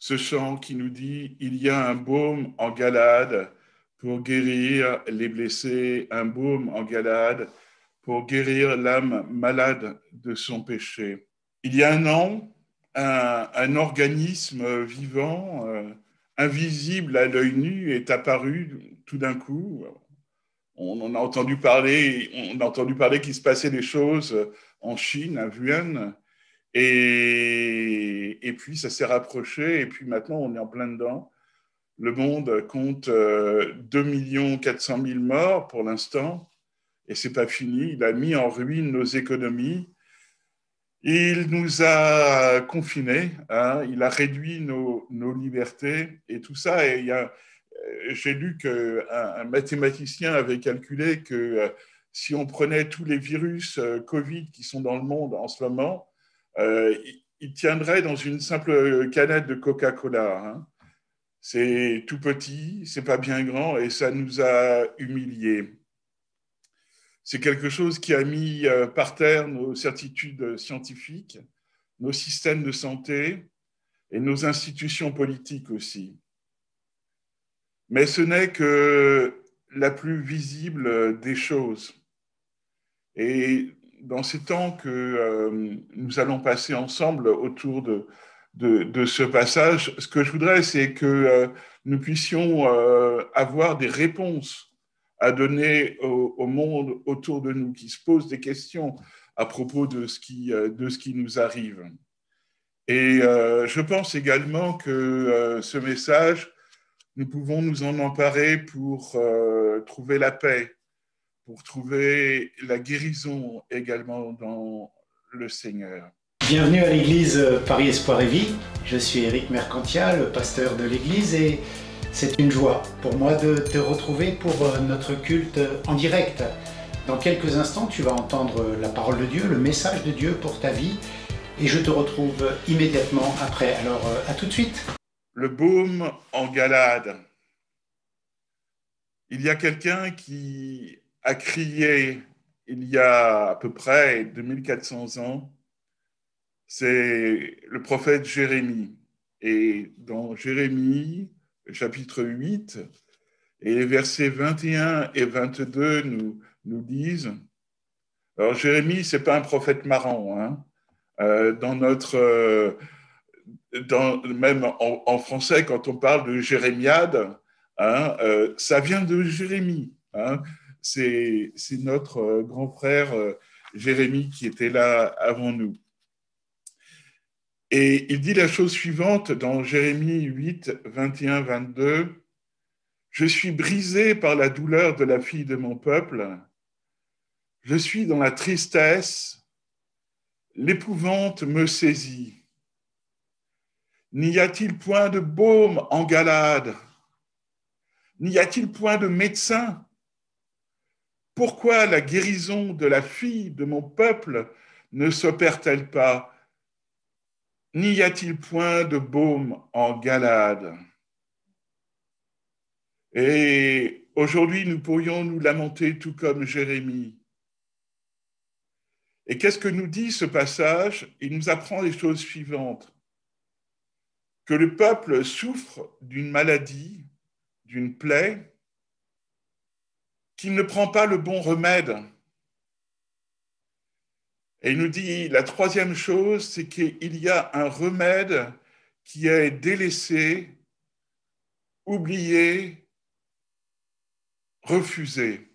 ce chant qui nous dit « Il y a un baume en Galade pour guérir les blessés, un baume en Galade pour guérir l'âme malade de son péché. » Il y a un an, un organisme vivant, invisible à l'œil nu, est apparu tout d'un coup. On a entendu parler qu'il se passait des choses en Chine, à Wuhan, et puis ça s'est rapproché, et puis maintenant on est en plein dedans. Le monde compte 2 400 000 morts pour l'instant, et c'est pas fini. Il a mis en ruine nos économies. Il nous a confinés, hein, il a réduit nos libertés et tout ça. Et j'ai lu qu'un mathématicien avait calculé que si on prenait tous les virus Covid qui sont dans le monde en ce moment, il tiendrait dans une simple canette de Coca-Cola. Hein. C'est tout petit, c'est pas bien grand et ça nous a humiliés. C'est quelque chose qui a mis par terre nos certitudes scientifiques, nos systèmes de santé et nos institutions politiques aussi. Mais ce n'est que la plus visible des choses. Et dans ces temps que nous allons passer ensemble autour de ce passage, ce que je voudrais, c'est que nous puissions avoir des réponses à donner au monde autour de nous, qui se pose des questions à propos de ce qui nous arrive. Et je pense également que ce message, nous pouvons nous en emparer pour trouver la paix, pour trouver la guérison également dans le Seigneur. Bienvenue à l'église Paris Espoir et Vie. Je suis Éric Mercantia, le pasteur de l'église, et c'est une joie pour moi de te retrouver pour notre culte en direct. Dans quelques instants, tu vas entendre la parole de Dieu, le message de Dieu pour ta vie, et je te retrouve immédiatement après. Alors, à tout de suite. Le baume en Galade. Il y a quelqu'un qui a crié il y a à peu près 2400 ans, c'est le prophète Jérémie. Et dans Jérémie, chapitre 8, et les versets 21 et 22 nous disent, alors Jérémie, c'est pas un prophète marrant, hein, dans notre, même en français, quand on parle de Jérémiade, hein, ça vient de Jérémie. Hein, c'est notre grand frère Jérémie qui était là avant nous. Et il dit la chose suivante dans Jérémie 8, 21, 22. « Je suis brisé par la douleur de la fille de mon peuple. Je suis dans la tristesse. L'épouvante me saisit. N'y a-t-il point de baume en Galade? N'y a-t-il point de médecin? Pourquoi la guérison de la fille de mon peuple ne s'opère-t-elle pas? N'y a-t-il point de baume en Galade? » Et aujourd'hui, nous pourrions nous lamenter tout comme Jérémie. Et qu'est-ce que nous dit ce passage? Il nous apprend les choses suivantes. Que le peuple souffre d'une maladie, d'une plaie, qu'il ne prend pas le bon remède. Et il nous dit la troisième chose, c'est qu'il y a un remède qui est délaissé, oublié, refusé.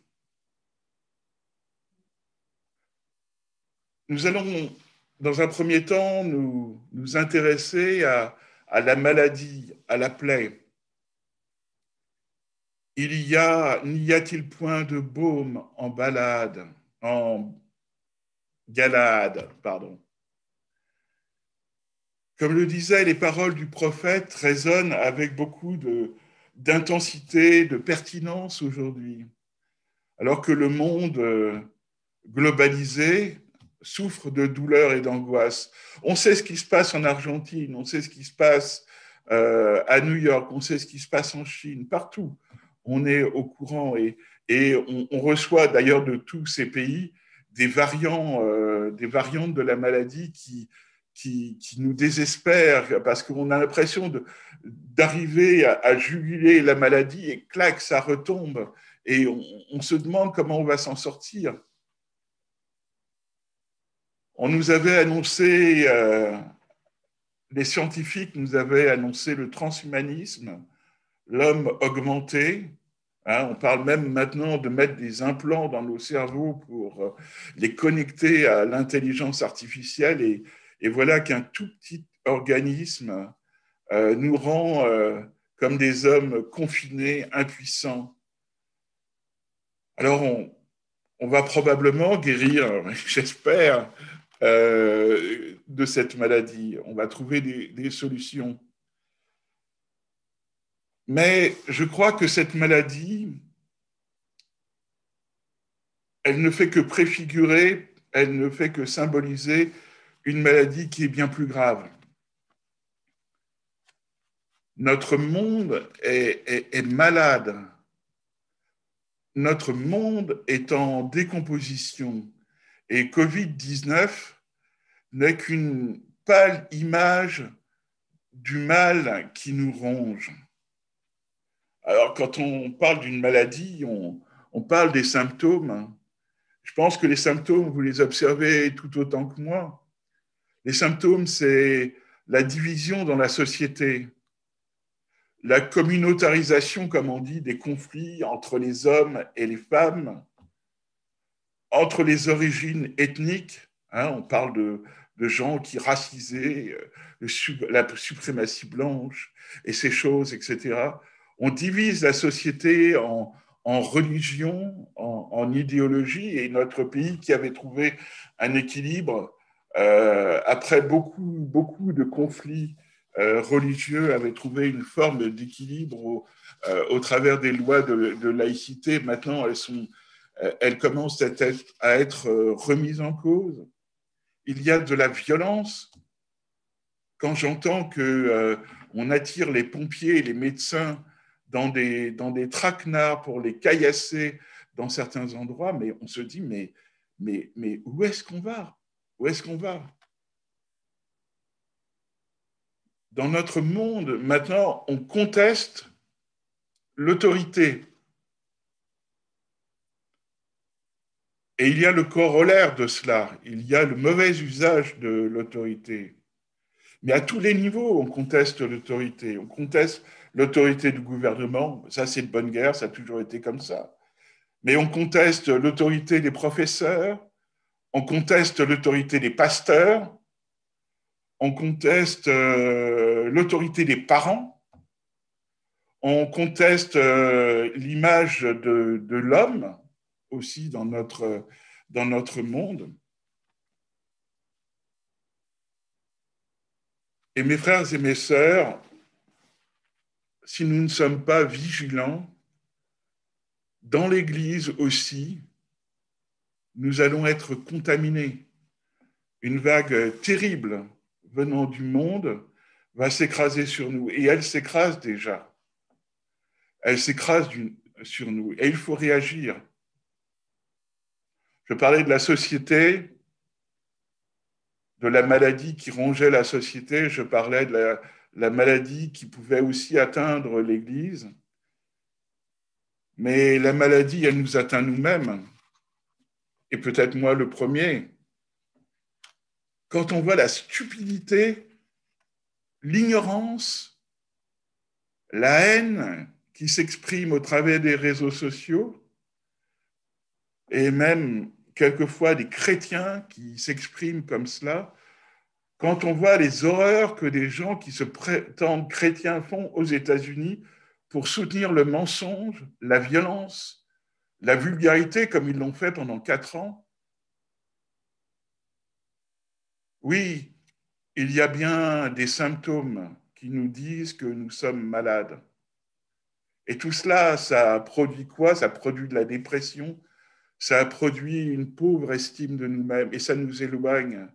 Nous allons, dans un premier temps, nous intéresser à la maladie, à la plaie. N'y a-t-il point de baume en Galade, pardon. Comme le disaient, les paroles du prophète résonnent avec beaucoup d'intensité, de pertinence aujourd'hui, alors que le monde globalisé souffre de douleur et d'angoisse. On sait ce qui se passe en Argentine, on sait ce qui se passe à New York, on sait ce qui se passe en Chine, partout. On est au courant et on reçoit d'ailleurs de tous ces pays des variantes de la maladie qui nous désespère parce qu'on a l'impression d'arriver à juguler la maladie et clac, ça retombe. Et on se demande comment on va s'en sortir. On nous avait annoncé, les scientifiques nous avaient annoncé le transhumanisme, l'homme augmenté. Hein, on parle même maintenant de mettre des implants dans nos cerveaux pour les connecter à l'intelligence artificielle. Et voilà qu'un tout petit organisme nous rend comme des hommes confinés, impuissants. Alors, on va probablement guérir, j'espère, de cette maladie. On va trouver des solutions. Mais je crois que cette maladie, elle ne fait que préfigurer, elle ne fait que symboliser une maladie qui est bien plus grave. Notre monde est malade. Notre monde est en décomposition. Et Covid-19 n'est qu'une pâle image du mal qui nous ronge. Alors, quand on parle d'une maladie, on parle des symptômes. Je pense que les symptômes, vous les observez tout autant que moi. Les symptômes, c'est la division dans la société, la communautarisation, comme on dit, des conflits entre les hommes et les femmes, entre les origines ethniques. Hein, on parle de gens qui racisaient, la suprématie blanche et ces choses, etc. On divise la société en religion, en idéologie, et notre pays qui avait trouvé un équilibre après beaucoup de conflits religieux avait trouvé une forme d'équilibre au travers des lois de laïcité. Maintenant, elles commencent à être remises en cause. Il y a de la violence. Quand j'entends qu'on attire les pompiers et les médecins dans des traquenards pour les caillasser dans certains endroits, mais on se dit, mais où est-ce qu'on va? Où est-ce qu'on va? Dans notre monde, maintenant, on conteste l'autorité. Et il y a le corollaire de cela. Il y a le mauvais usage de l'autorité. Mais à tous les niveaux, on conteste l'autorité. On conteste l'autorité du gouvernement. Ça, c'est de bonne guerre, ça a toujours été comme ça. Mais on conteste l'autorité des professeurs, on conteste l'autorité des pasteurs, on conteste l'autorité des parents, on conteste l'image de l'homme aussi dans notre monde. Et mes frères et mes sœurs, si nous ne sommes pas vigilants, dans l'Église aussi, nous allons être contaminés. Une vague terrible venant du monde va s'écraser sur nous. Et elle s'écrase déjà. Elle s'écrase sur nous. Et il faut réagir. Je parlais de la société, de la maladie qui rongeait la société. Je parlais de la maladie qui pouvait aussi atteindre l'Église. Mais la maladie, elle nous atteint nous-mêmes. Et peut-être moi le premier. Quand on voit la stupidité, l'ignorance, la haine qui s'exprime au travers des réseaux sociaux, et même quelquefois des chrétiens qui s'expriment comme cela, quand on voit les horreurs que des gens qui se prétendent chrétiens font aux États-Unis pour soutenir le mensonge, la violence, la vulgarité, comme ils l'ont fait pendant 4 ans, oui, il y a bien des symptômes qui nous disent que nous sommes malades. Et tout cela, ça produit quoi? Ça produit de la dépression, ça a produit une pauvre estime de nous-mêmes et ça nous éloigne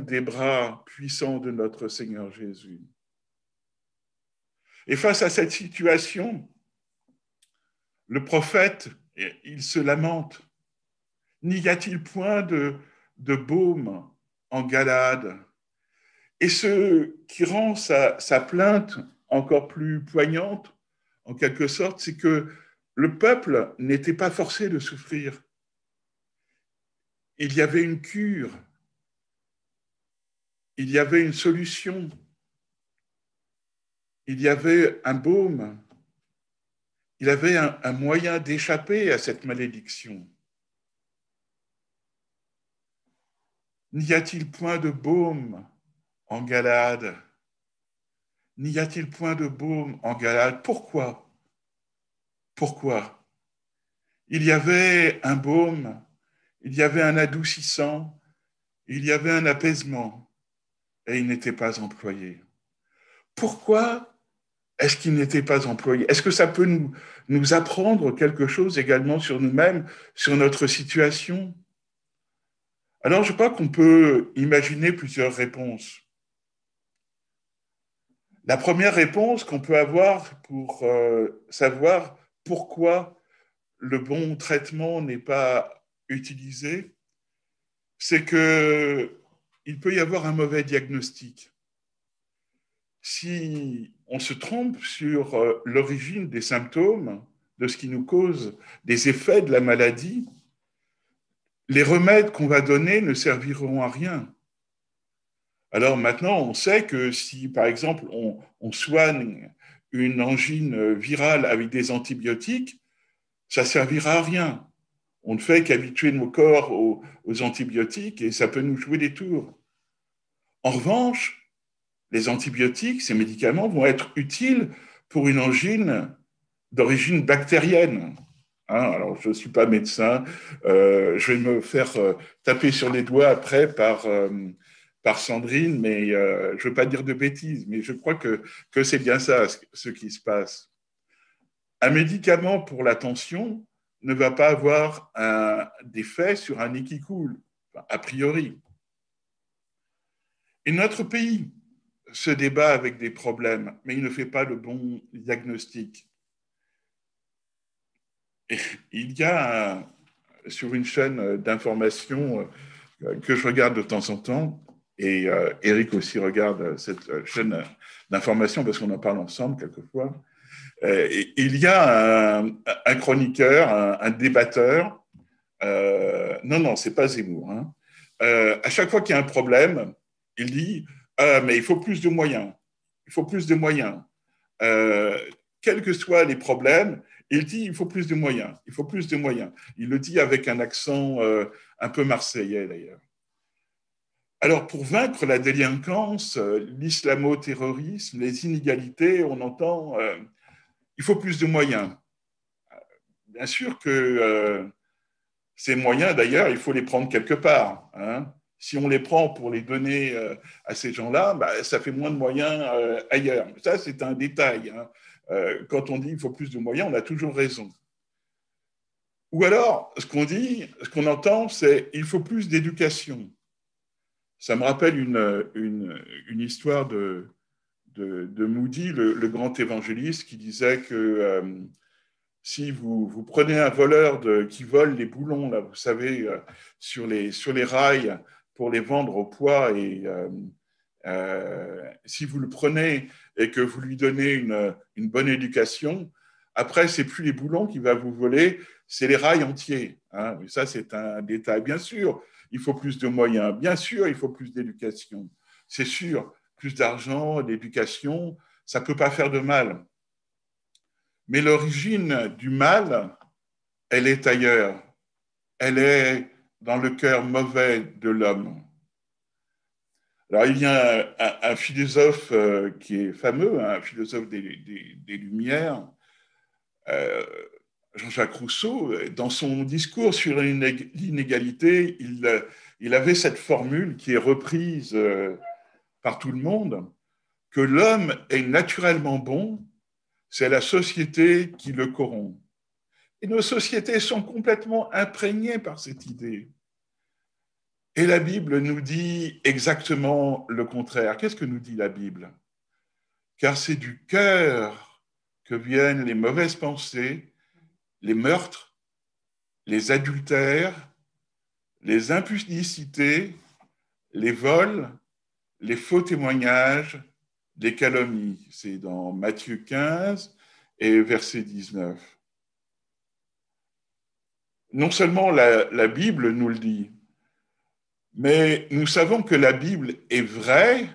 des bras puissants de notre Seigneur Jésus. Et face à cette situation, le prophète, il se lamente. N'y a-t-il point de baume en Galade. Et ce qui rend sa plainte encore plus poignante, en quelque sorte, c'est que le peuple n'était pas forcé de souffrir. Il y avait une cure, il y avait une solution, il y avait un baume, il y avait un moyen d'échapper à cette malédiction. N'y a-t-il point de baume en Galade? N'y a-t-il point de baume en Galade? Pourquoi? Pourquoi? Il y avait un baume, il y avait un adoucissant, il y avait un apaisement, et il n'était pas employé. Pourquoi est-ce qu'il n'était pas employé? Est-ce que ça peut nous apprendre quelque chose également sur nous-mêmes, sur notre situation? Alors, je crois qu'on peut imaginer plusieurs réponses. La première réponse qu'on peut avoir pour savoir pourquoi le bon traitement n'est pas utilisé, c'est qu'il peut y avoir un mauvais diagnostic. Si on se trompe sur l'origine des symptômes, de ce qui nous cause des effets de la maladie, les remèdes qu'on va donner ne serviront à rien. Alors maintenant, on sait que si, par exemple, on soigne une angine virale avec des antibiotiques, ça ne servira à rien. On ne fait qu'habituer nos corps aux antibiotiques et ça peut nous jouer des tours. En revanche, les antibiotiques, ces médicaments, vont être utiles pour une angine d'origine bactérienne. Alors, je ne suis pas médecin, je vais me faire taper sur les doigts après par Sandrine, mais je ne veux pas dire de bêtises, mais je crois que c'est bien ça ce qui se passe. Un médicament pour la tension ne va pas avoir d'effet sur un nez qui coule, a priori. Et notre pays se débat avec des problèmes, mais il ne fait pas le bon diagnostic. Et il y a sur une chaîne d'information que je regarde de temps en temps, et Eric aussi regarde cette chaîne d'information parce qu'on en parle ensemble quelquefois, il y a un chroniqueur, un débatteur, non, c'est pas Zemmour, hein, à chaque fois qu'il y a un problème, il dit mais il faut plus de moyens, il faut plus de moyens. Quels que soient les problèmes, il dit il faut plus de moyens, il faut plus de moyens. Il le dit avec un accent un peu marseillais d'ailleurs. Alors pour vaincre la délinquance, l'islamo-terrorisme, les inégalités, on entend il faut plus de moyens. Bien sûr que ces moyens, d'ailleurs, il faut les prendre quelque part. Hein. Si on les prend pour les donner à ces gens-là, ça fait moins de moyens ailleurs. Ça, c'est un détail. Hein. Quand on dit qu'il faut plus de moyens, on a toujours raison. Ou alors, ce qu'on entend, c'est il faut plus d'éducation. Ça me rappelle une histoire de Moody, le grand évangéliste, qui disait que si vous prenez un voleur qui vole les boulons, là, vous savez, sur les rails pour les vendre au poids, et si vous le prenez et que vous lui donnez une bonne éducation, après, c'est plus les boulons qui va vous voler, c'est les rails entiers. Hein. Mais ça, c'est un détail. Bien sûr, il faut plus de moyens. Bien sûr, il faut plus d'éducation. C'est sûr, plus d'argent, d'éducation, ça ne peut pas faire de mal. Mais l'origine du mal, elle est ailleurs. Elle est dans le cœur mauvais de l'homme. Alors, il y a un philosophe qui est fameux, un philosophe des Lumières, Jean-Jacques Rousseau. Dans son discours sur l'inégalité, il avait cette formule qui est reprise par tout le monde, que l'homme est naturellement bon, c'est la société qui le corrompt. Et nos sociétés sont complètement imprégnées par cette idée. Et la Bible nous dit exactement le contraire. Qu'est-ce que nous dit la Bible? Car c'est du cœur que viennent les mauvaises pensées, les meurtres, les adultères, les impudicités, les vols, les faux témoignages, les calomnies. C'est dans Matthieu 15 et verset 19. Non seulement la Bible nous le dit, mais nous savons que la Bible est vraie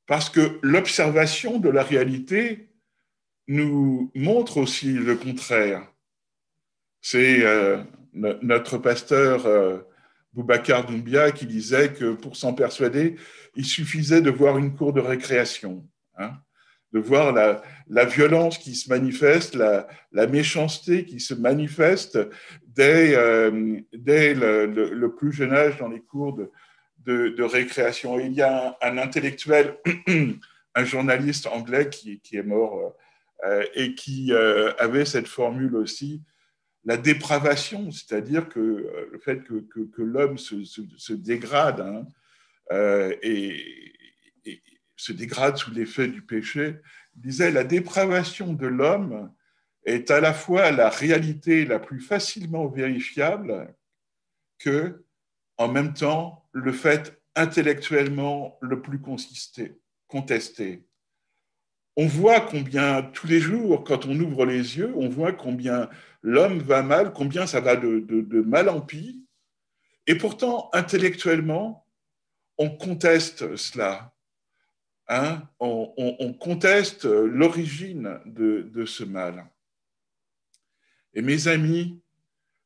parce que l'observation de la réalité nous montre aussi le contraire. C'est notre pasteur Boubacar Doumbia qui disait que pour s'en persuader, il suffisait de voir une cour de récréation, hein, de voir la violence qui se manifeste, la méchanceté qui se manifeste dès le plus jeune âge dans les cours de récréation. Et il y a un intellectuel, un journaliste anglais qui est mort et qui avait cette formule aussi, la dépravation, c'est-à-dire que le fait que l'homme se dégrade, hein, et se dégrade sous l'effet du péché, il disait la dépravation de l'homme est à la fois la réalité la plus facilement vérifiable que, en même temps, le fait intellectuellement le plus contesté. On voit combien, tous les jours, quand on ouvre les yeux, on voit combien l'homme va mal, combien ça va de mal en pis. Et pourtant, intellectuellement, on conteste cela. Hein, on conteste l'origine de ce mal. Et mes amis,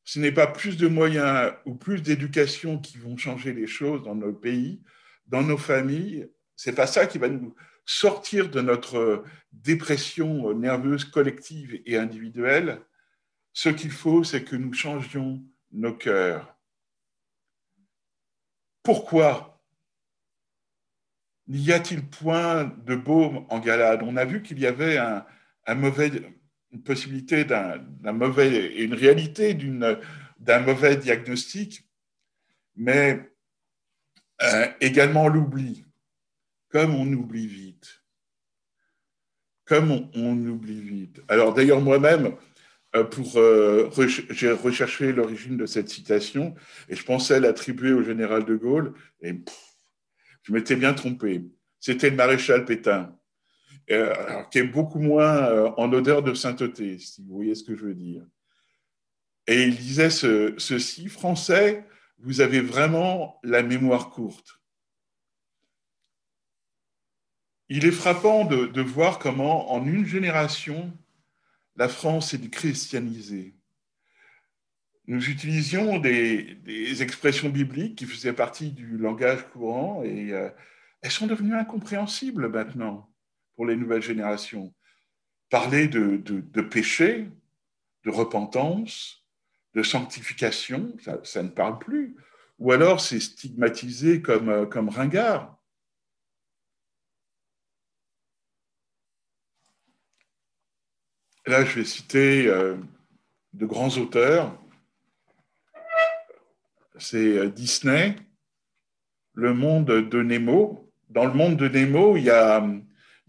ce n'est pas plus de moyens ou plus d'éducation qui vont changer les choses dans nos pays, dans nos familles. C'est pas ça qui va nous sortir de notre dépression nerveuse collective et individuelle. Ce qu'il faut, c'est que nous changions nos cœurs. Pourquoi n'y a-t-il point de baume en Galade? On a vu qu'il y avait une possibilité d'un mauvais et une réalité d'un mauvais diagnostic, mais également l'oubli, comme on oublie vite. Comme on oublie vite. Alors d'ailleurs, moi-même, j'ai recherché l'origine de cette citation et je pensais l'attribuer au général de Gaulle et je m'étais bien trompé. C'était le maréchal Pétain, qui est beaucoup moins en odeur de sainteté, si vous voyez ce que je veux dire. Et il disait ceci, Français, vous avez vraiment la mémoire courte. Il est frappant de voir comment, en une génération, la France est christianisée. Nous utilisions des expressions bibliques qui faisaient partie du langage courant et elles sont devenues incompréhensibles maintenant pour les nouvelles générations. Parler de péché, de repentance, de sanctification, ça ne parle plus. Ou alors c'est stigmatisé comme ringard. Là, je vais citer de grands auteurs. C'est Disney, le monde de Nemo. Dans le monde de Nemo, il y a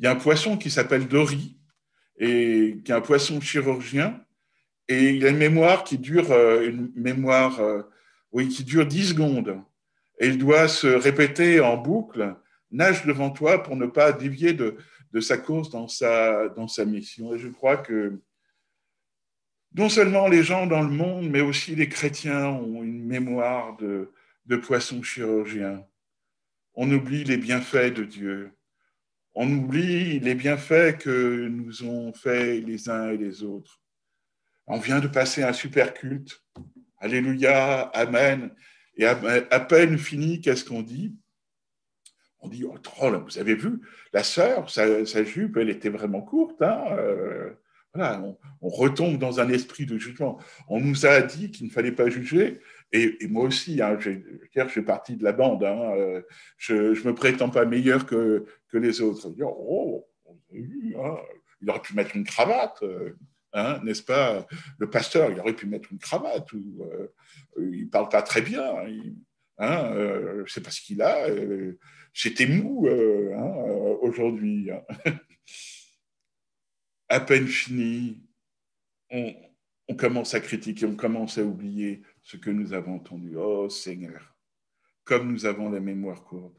un poisson qui s'appelle Dory, et qui est un poisson chirurgien, et il a une mémoire qui dure, qui dure 10 secondes. Et il doit se répéter en boucle, nage devant toi pour ne pas dévier de sa course dans sa mission. Et je crois que non seulement les gens dans le monde, mais aussi les chrétiens ont une mémoire de poisson chirurgien. On oublie les bienfaits de Dieu. On oublie les bienfaits que nous ont fait les uns et les autres. On vient de passer un super culte. Alléluia, Amen. Et à peine fini, qu'est-ce qu'on dit? On dit, oh, troll, vous avez vu, la sœur, sa jupe, elle était vraiment courte. Hein, voilà, on retombe dans un esprit de jugement. On nous a dit qu'il ne fallait pas juger. Et moi aussi, hein, je fais partie de la bande. Hein, je ne me prétends pas meilleur que les autres. On dit, oh, hein, il aurait pu mettre une cravate. Hein, n'est-ce pas? Le pasteur, il aurait pu mettre une cravate. Ou, il ne parle pas très bien. Hein, je ne sais pas ce qu'il a. J'étais mou aujourd'hui. Hein. À peine fini, on commence à critiquer, on commence à oublier ce que nous avons entendu. Oh Seigneur, comme nous avons la mémoire courte.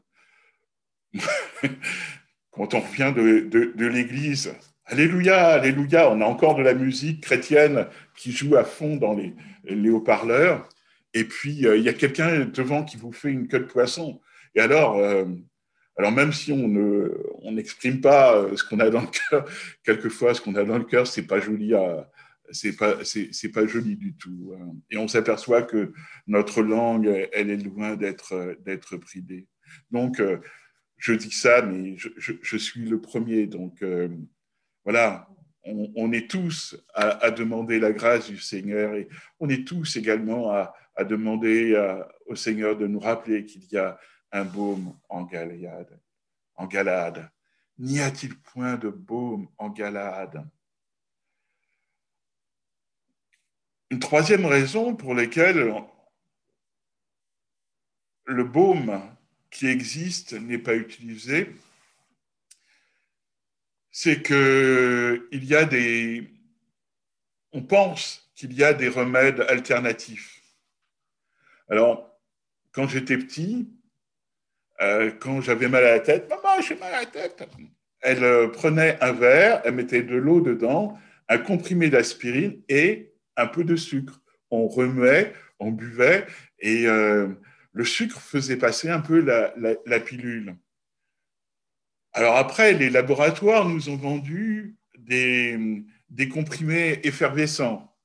Quand on revient de l'église, alléluia, alléluia, on a encore de la musique chrétienne qui joue à fond dans les haut-parleurs, et puis il y a quelqu'un devant qui vous fait une queue de poisson. Et alors même si on n'exprime pas ce qu'on a dans le cœur, quelquefois ce qu'on a dans le cœur, c'est pas joli c'est pas joli du tout. Et on s'aperçoit que notre langue, elle est loin d'être bridée. Donc, je dis ça, mais je suis le premier. Donc, voilà, on est tous à demander la grâce du Seigneur et on est tous également à demander au Seigneur de nous rappeler qu'il y a un baume en Galade. En Galade. N'y a-t-il point de baume en Galade? Une troisième raison pour laquelle le baume qui existe n'est pas utilisé, c'est qu'il y a on pense qu'il y a des remèdes alternatifs. Alors, quand j'étais petit, quand j'avais mal à la tête, maman, j'ai mal à la tête. Elle prenait un verre, elle mettait de l'eau dedans, un comprimé d'aspirine et un peu de sucre. On remuait, on buvait et le sucre faisait passer un peu la pilule. Alors après, les laboratoires nous ont vendu des comprimés effervescents.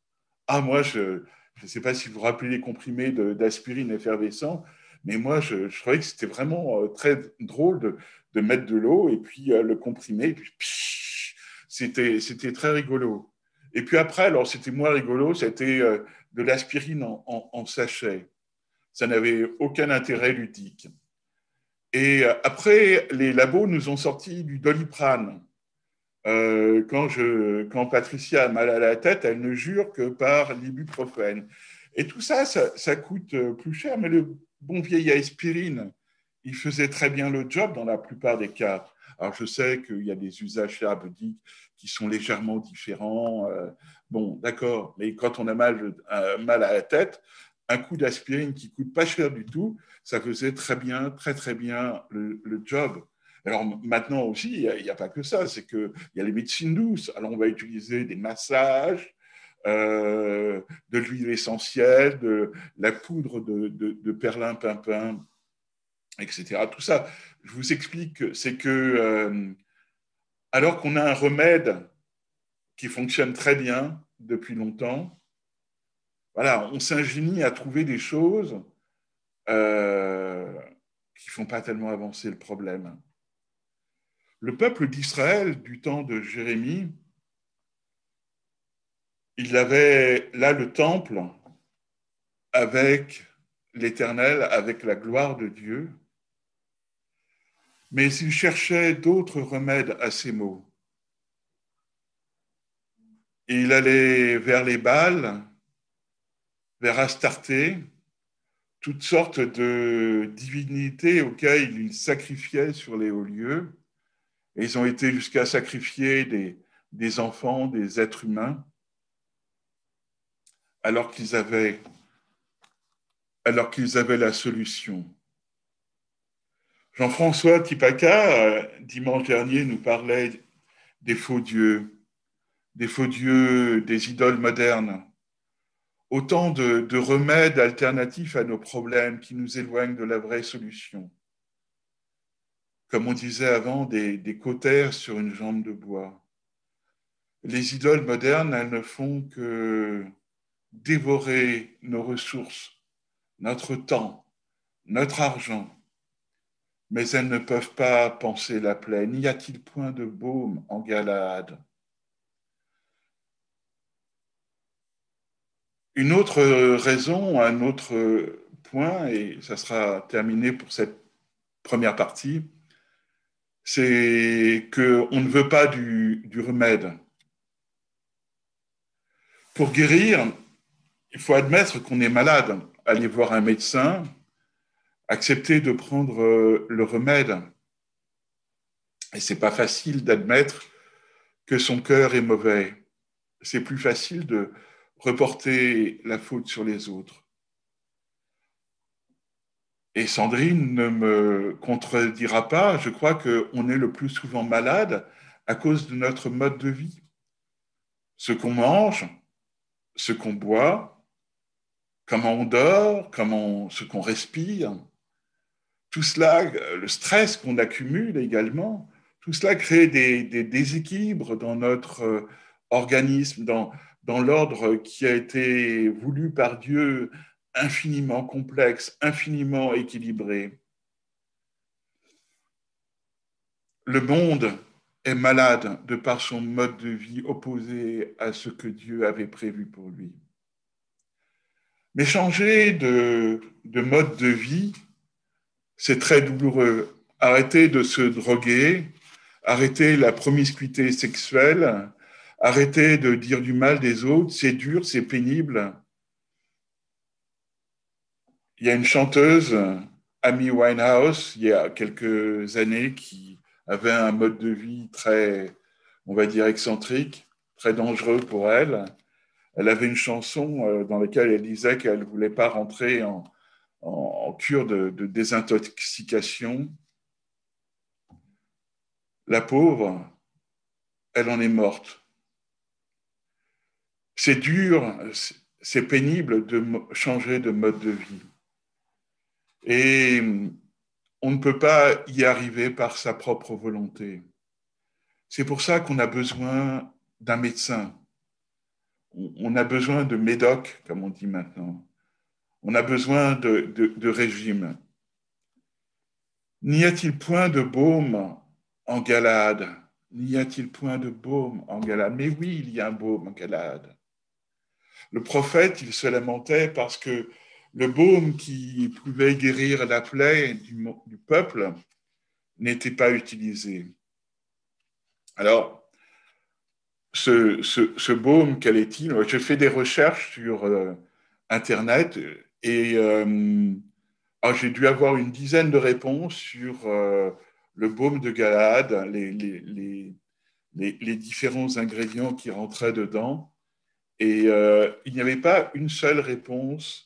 Ah, moi, je ne sais pas si vous vous rappelez les comprimés d'aspirine effervescents, mais moi, je trouvais que c'était vraiment très drôle de mettre de l'eau et puis le comprimé, c'était très rigolo. Et puis après, alors c'était moins rigolo, c'était de l'aspirine en sachet. Ça n'avait aucun intérêt ludique. Et après, les labos nous ont sorti du Doliprane. Quand Patricia a mal à la tête, elle ne jure que par l'ibuprofène. Et tout ça, ça coûte plus cher, mais le bon vieil aspirine, il faisait très bien le job dans la plupart des cas. Alors, je sais qu'il y a des usages thérapeutiques qui sont légèrement différents. Bon, d'accord, mais quand on a mal à la tête, un coup d'aspirine qui coûte pas cher du tout, ça faisait très bien, très très bien le job. Alors maintenant aussi, il n'y a pas que ça, c'est qu'il y a les médecines douces. Alors on va utiliser des massages, de l'huile essentielle, de la poudre de perlimpinpin, etc. Tout ça, je vous explique, c'est que alors qu'on a un remède qui fonctionne très bien depuis longtemps, voilà, on s'ingénie à trouver des choses qui ne font pas tellement avancer le problème. Le peuple d'Israël, du temps de Jérémie, il avait là le temple avec l'Éternel, avec la gloire de Dieu, mais il cherchait d'autres remèdes à ces maux. Et il allait vers les Baals, vers Astarté, toutes sortes de divinités auxquelles il sacrifiait sur les hauts lieux. Et ils ont été jusqu'à sacrifier des enfants, des êtres humains, alors qu'ils avaient la solution. Jean-François Tipaka, dimanche dernier, nous parlait des faux dieux, des idoles modernes. Autant de remèdes alternatifs à nos problèmes qui nous éloignent de la vraie solution. Comme on disait avant, des cautères sur une jambe de bois. Les idoles modernes, elles ne font que dévorer nos ressources, notre temps, notre argent, mais elles ne peuvent pas panser la plaie. N'y a-t-il point de baume en Galade? Une autre raison, un autre point, et ça sera terminé pour cette première partie, c'est qu'on ne veut pas du remède. Pour guérir, il faut admettre qu'on est malade, aller voir un médecin, accepter de prendre le remède. Et c'est pas facile d'admettre que son cœur est mauvais. C'est plus facile de reporter la faute sur les autres. Et Sandrine ne me contredira pas, je crois qu'on est le plus souvent malade à cause de notre mode de vie. Ce qu'on mange, ce qu'on boit, comment on dort, ce qu'on respire, tout cela, le stress qu'on accumule également, tout cela crée des déséquilibres dans notre organisme, dans l'ordre qui a été voulu par Dieu, infiniment complexe, infiniment équilibré. Le monde est malade de par son mode de vie opposé à ce que Dieu avait prévu pour lui. Mais changer de mode de vie, c'est très douloureux. Arrêter de se droguer, arrêter la promiscuité sexuelle, arrêter de dire du mal des autres, c'est dur, c'est pénible. Il y a une chanteuse, Amy Winehouse, il y a quelques années, qui avait un mode de vie très, on va dire, excentrique, très dangereux pour elle. Elle avait une chanson dans laquelle elle disait qu'elle ne voulait pas rentrer en cure de désintoxication. La pauvre, elle en est morte. C'est dur, c'est pénible de changer de mode de vie. Et on ne peut pas y arriver par sa propre volonté. C'est pour ça qu'on a besoin d'un médecin. On a besoin de médoc, comme on dit maintenant. On a besoin de régime. N'y a-t-il point de baume en Galade? N'y a-t-il point de baume en Galade? Mais oui, il y a un baume en Galade. Le prophète, il se lamentait parce que le baume qui pouvait guérir la plaie du peuple n'était pas utilisé. Alors, ce baume, quel est-il? Je fais des recherches sur Internet et j'ai dû avoir une dizaine de réponses sur le baume de Galade, les différents ingrédients qui rentraient dedans. Et il n'y avait pas une seule réponse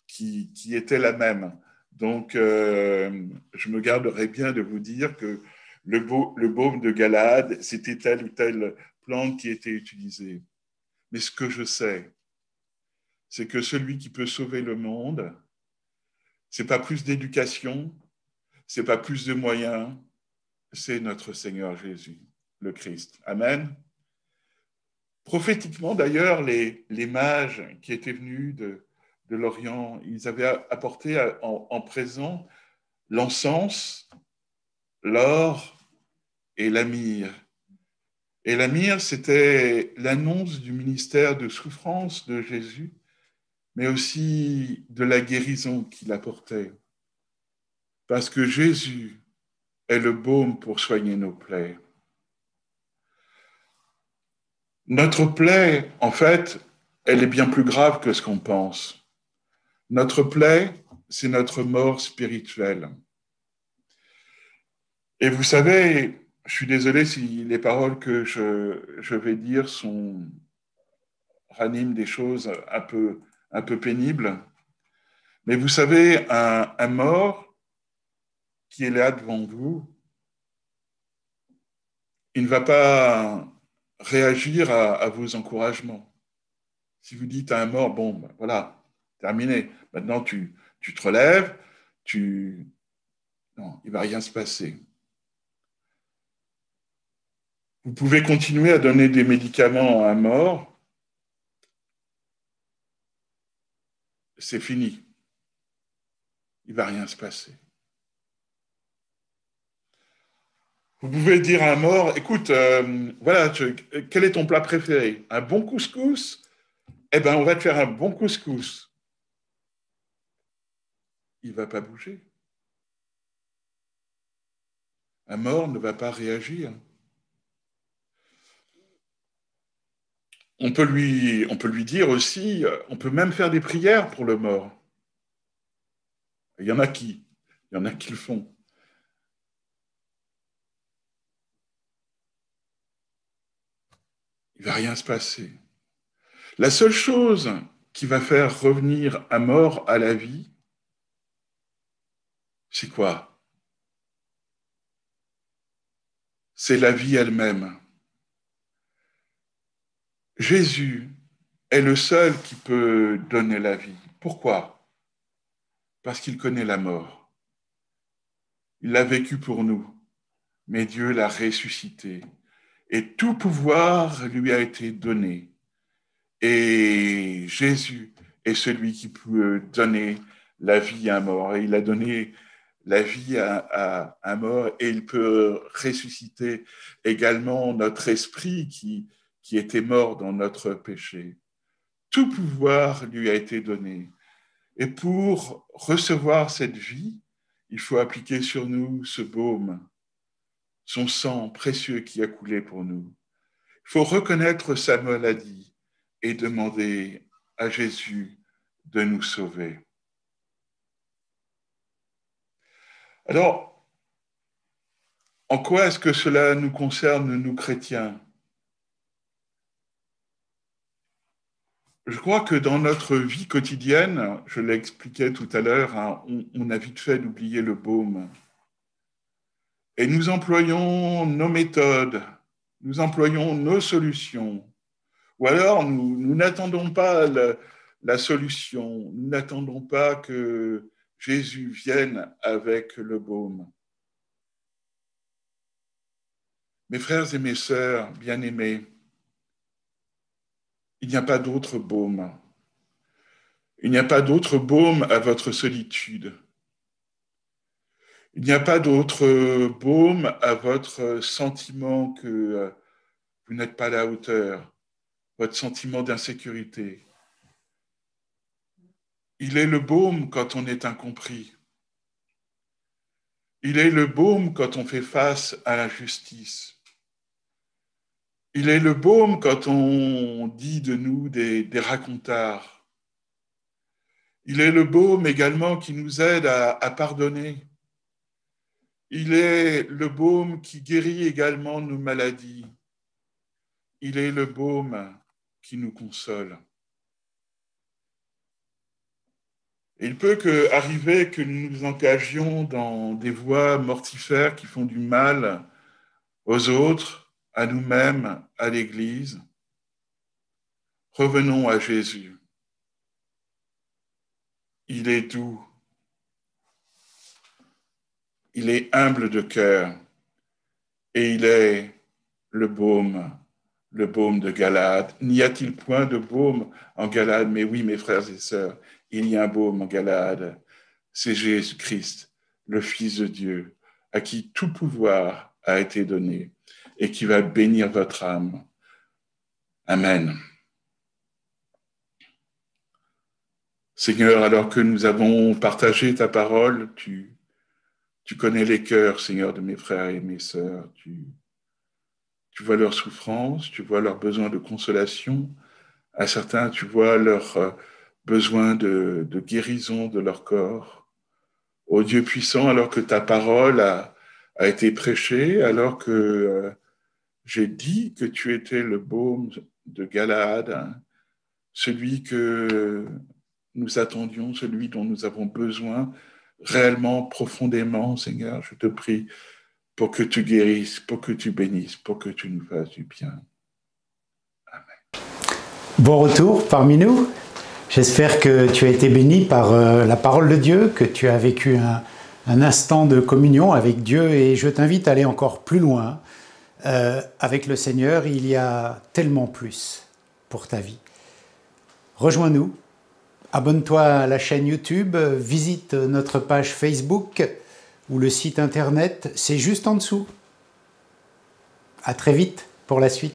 qui était la même. Donc, je me garderai bien de vous dire que le baume de Galade, c'était telle ou telle plante qui était utilisée. Mais ce que je sais, c'est que celui qui peut sauver le monde, c'est pas plus d'éducation, c'est pas plus de moyens, c'est notre Seigneur Jésus, le Christ. Amen. Prophétiquement, d'ailleurs, les mages qui étaient venus de l'Orient, ils avaient apporté en présent l'encens, l'or et la myrrhe. Et la myrrhe, c'était l'annonce du ministère de souffrance de Jésus, mais aussi de la guérison qu'il apportait. Parce que Jésus est le baume pour soigner nos plaies. Notre plaie, en fait, elle est bien plus grave que ce qu'on pense. Notre plaie, c'est notre mort spirituelle. Et vous savez, je suis désolé si les paroles que je vais dire raniment des choses un peu pénibles, mais vous savez, un mort qui est là devant vous, il ne va pas réagir à vos encouragements. Si vous dites à un mort, bon, ben voilà, terminé, maintenant tu te relèves, non, il ne va rien se passer. Vous pouvez continuer à donner des médicaments à un mort, c'est fini. Il ne va rien se passer. Vous pouvez dire à un mort, écoute, voilà, quel est ton plat préféré? Un bon couscous? Eh bien, on va te faire un bon couscous. Il ne va pas bouger. Un mort ne va pas réagir. On peut lui dire aussi, on peut même faire des prières pour le mort. Il y en a qui le font. Il ne va rien se passer. La seule chose qui va faire revenir un mort à la vie, c'est quoi? C'est la vie elle-même. Jésus est le seul qui peut donner la vie. Pourquoi? Parce qu'il connaît la mort. Il l'a vécu pour nous, mais Dieu l'a ressuscité. Et tout pouvoir lui a été donné. Et Jésus est celui qui peut donner la vie à un mort. Et il a donné la vie à un mort et il peut ressusciter également notre esprit qui était mort dans notre péché. Tout pouvoir lui a été donné. Et pour recevoir cette vie, il faut appliquer sur nous ce baume, son sang précieux qui a coulé pour nous. Il faut reconnaître sa maladie et demander à Jésus de nous sauver. Alors, en quoi est-ce que cela nous concerne, nous chrétiens? Je crois que dans notre vie quotidienne, je l'expliquais tout à l'heure, hein, on a vite fait d'oublier le baume. Et nous employons nos méthodes, nous employons nos solutions. Ou alors, nous n'attendons pas la solution, nous n'attendons pas que Jésus vienne avec le baume. Mes frères et mes sœurs bien-aimés, il n'y a pas d'autre baume. Il n'y a pas d'autre baume à votre solitude. Il n'y a pas d'autre baume à votre sentiment que vous n'êtes pas à la hauteur, votre sentiment d'insécurité. Il est le baume quand on est incompris. Il est le baume quand on fait face à l'injustice. Il est le baume quand on dit de nous des racontards. Il est le baume également qui nous aide à pardonner. Il est le baume qui guérit également nos maladies. Il est le baume qui nous console. Il peut arriver que nous nous engagions dans des voies mortifères qui font du mal aux autres, à nous-mêmes, à l'Église. Revenons à Jésus. Il est doux. Il est humble de cœur. Et il est le baume de Galade. N'y a-t-il point de baume en Galade? Mais oui, mes frères et sœurs, il y a un baume en Galade. C'est Jésus-Christ, le Fils de Dieu, à qui tout pouvoir a été donné et qui va bénir votre âme. Amen. Seigneur, alors que nous avons partagé ta parole, tu connais les cœurs, Seigneur, de mes frères et mes sœurs. Tu vois leurs souffrances, tu vois leurs besoins de consolation. À certains, tu vois leurs besoins de guérison de leur corps. Ô Dieu puissant, alors que ta parole a été prêchée, alors que j'ai dit que tu étais le baume de Galade, hein, celui que nous attendions, celui dont nous avons besoin réellement, profondément, Seigneur, je te prie pour que tu guérisses, pour que tu bénisses, pour que tu nous fasses du bien. Amen. Bon retour parmi nous. J'espère que tu as été béni par la parole de Dieu, que tu as vécu un instant de communion avec Dieu et je t'invite à aller encore plus loin. Avec le Seigneur, il y a tellement plus pour ta vie. Rejoins-nous, abonne-toi à la chaîne YouTube, visite notre page Facebook ou le site internet, c'est juste en dessous. À très vite pour la suite.